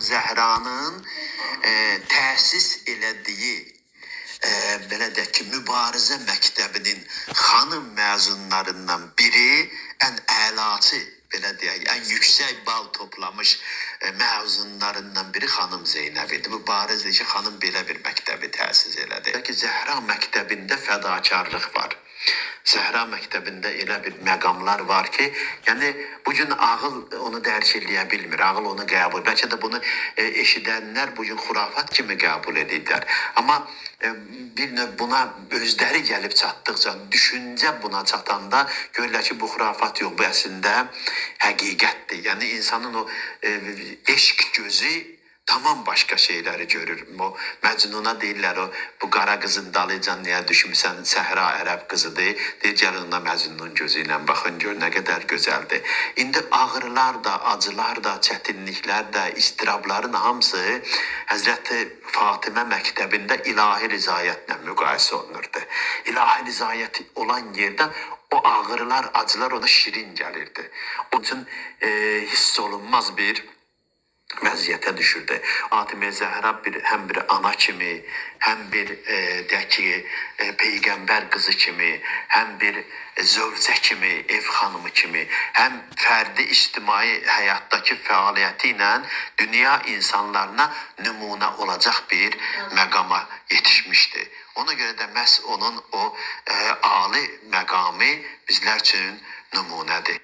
Zəhranın təsis elədiyi belə deyək ki, mübarizə məktəbinin xanım məzunlarından biri, ən əlaçı, belə deyək, ən yüksək bal toplamış məzunlarından biri xanım Zeynəb idi. Bu barizdir ki, xanım belə bir məktəbi təsis elədi. Ki, Zəhra məktəbində fədakarlıq var. Zəhra məktəbində elə bir məqamlar var ki, yəni bugün ağıl onu dərk eləyə bilmir, ağıl onu qəbul. Bəlkə də bunu eşidənlər bugün xurafat kimi qəbul edirlər. Amma bir növ buna özləri gəlib çatdıqca, düşüncə buna çatanda görürlər ki, bu xurafat yox, bu əslində həqiqətdir. Yəni insanın o eşq gözü tamam başqa şeyləri görür. O Məcnuna deyirlər, bu qara qızın dalıcan niyə düşmüsən, Səhra ərəb qızıdır. Deyir, gəlin ona Məcnunun gözü ilə baxın, gör nə qədər gözəldir. İndi ağrılar da, acılar da, çətinliklər də, istirabların hamısı Həzrəti Fatimə məktəbində ilahi rizayətlə müqayisə olunurdu. İlahi rizayət olan yerdə o ağrılar, acılar ona şirin gəlirdi. Onun üçün hiss olunmaz bir vəziyyətə düşürdü. Fatimə Zəhra həm bir ana kimi, həm bir deyək ki, peyğəmbər qızı kimi, həm bir zövcə kimi, ev xanımı kimi, həm fərdi ictimai həyatdakı fəaliyyəti ilə dünya insanlarına nümunə olacaq bir məqama yetişmişdi. Ona görə də məhz onun o ali məqamı bizlər üçün nümunədir.